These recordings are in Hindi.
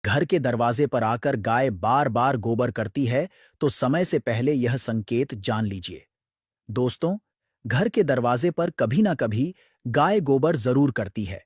घर के दरवाजे पर आकर गाय बार बार गोबर करती है तो समय से पहले यह संकेत जान लीजिए। दोस्तों, घर के दरवाजे पर कभी ना कभी गाय गोबर जरूर करती है।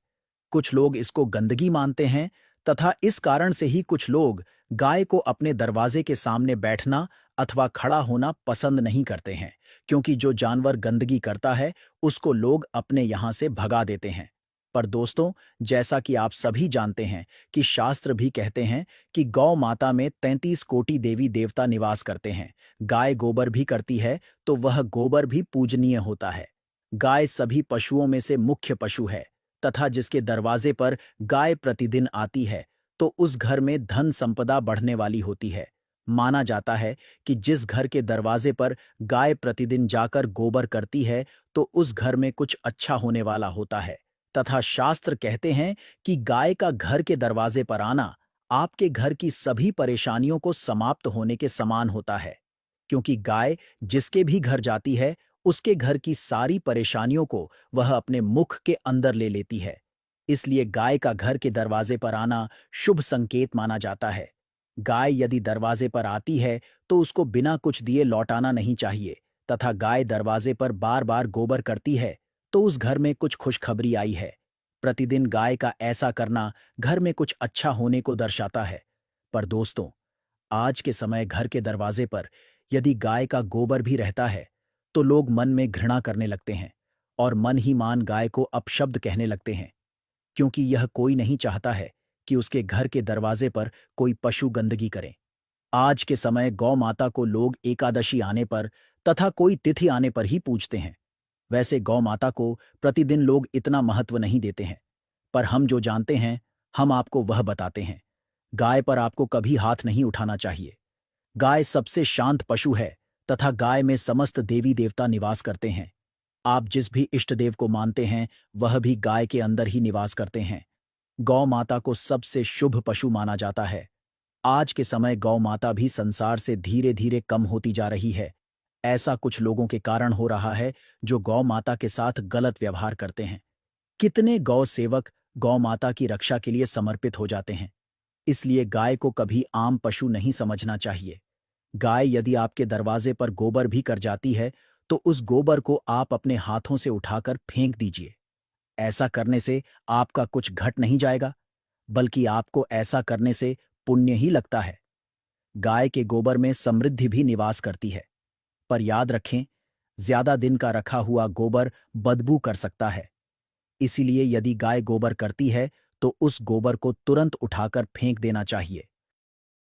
कुछ लोग इसको गंदगी मानते हैं तथा इस कारण से ही कुछ लोग गाय को अपने दरवाजे के सामने बैठना अथवा खड़ा होना पसंद नहीं करते हैं, क्योंकि जो जानवर गंदगी करता है उसको लोग अपने यहां से भगा देते हैं। पर दोस्तों, जैसा कि आप सभी जानते हैं कि शास्त्र भी कहते हैं कि गौ माता में 33 कोटि देवी देवता निवास करते हैं। गाय गोबर भी करती है तो वह गोबर भी पूजनीय होता है। गाय सभी पशुओं में से मुख्य पशु है तथा जिसके दरवाजे पर गाय प्रतिदिन आती है तो उस घर में धन संपदा बढ़ने वाली होती है। माना जाता है कि जिस घर के दरवाजे पर गाय प्रतिदिन जाकर गोबर करती है तो उस घर में कुछ अच्छा होने वाला होता है तथा शास्त्र कहते हैं कि गाय का घर के दरवाजे पर आना आपके घर की सभी परेशानियों को समाप्त होने के समान होता है, क्योंकि गाय जिसके भी घर जाती है उसके घर की सारी परेशानियों को वह अपने मुख के अंदर ले लेती है। इसलिए गाय का घर के दरवाजे पर आना शुभ संकेत माना जाता है। गाय यदि दरवाजे पर आती है तो उसको बिना कुछ दिए लौटाना नहीं चाहिए तथा गाय दरवाजे पर बार बार गोबर करती है तो उस घर में कुछ खुशखबरी आई है। प्रतिदिन गाय का ऐसा करना घर में कुछ अच्छा होने को दर्शाता है। पर दोस्तों, आज के समय घर के दरवाजे पर यदि गाय का गोबर भी रहता है तो लोग मन में घृणा करने लगते हैं और मन ही मान गाय को अपशब्द कहने लगते हैं, क्योंकि यह कोई नहीं चाहता है कि उसके घर के दरवाजे पर कोई पशु गंदगी करे। आज के समय गौ माता को लोग एकादशी आने पर तथा कोई तिथि आने पर ही पूजते हैं। वैसे गौ माता को प्रतिदिन लोग इतना महत्व नहीं देते हैं, पर हम जो जानते हैं हम आपको वह बताते हैं। गाय पर आपको कभी हाथ नहीं उठाना चाहिए। गाय सबसे शांत पशु है तथा गाय में समस्त देवी देवता निवास करते हैं। आप जिस भी इष्ट देव को मानते हैं वह भी गाय के अंदर ही निवास करते हैं। गौ माता को सबसे शुभ पशु माना जाता है। आज के समय गौ माता भी संसार से धीरे धीरे कम होती जा रही है। ऐसा कुछ लोगों के कारण हो रहा है जो गौ माता के साथ गलत व्यवहार करते हैं। कितने गौ सेवक गौ माता की रक्षा के लिए समर्पित हो जाते हैं। इसलिए गाय को कभी आम पशु नहीं समझना चाहिए। गाय यदि आपके दरवाजे पर गोबर भी कर जाती है तो उस गोबर को आप अपने हाथों से उठाकर फेंक दीजिए। ऐसा करने से आपका कुछ घट नहीं जाएगा, बल्कि आपको ऐसा करने से पुण्य ही लगता है। गाय के गोबर में समृद्धि भी निवास करती है, पर याद रखें, ज्यादा दिन का रखा हुआ गोबर बदबू कर सकता है। इसीलिए यदि गाय गोबर करती है तो उस गोबर को तुरंत उठाकर फेंक देना चाहिए।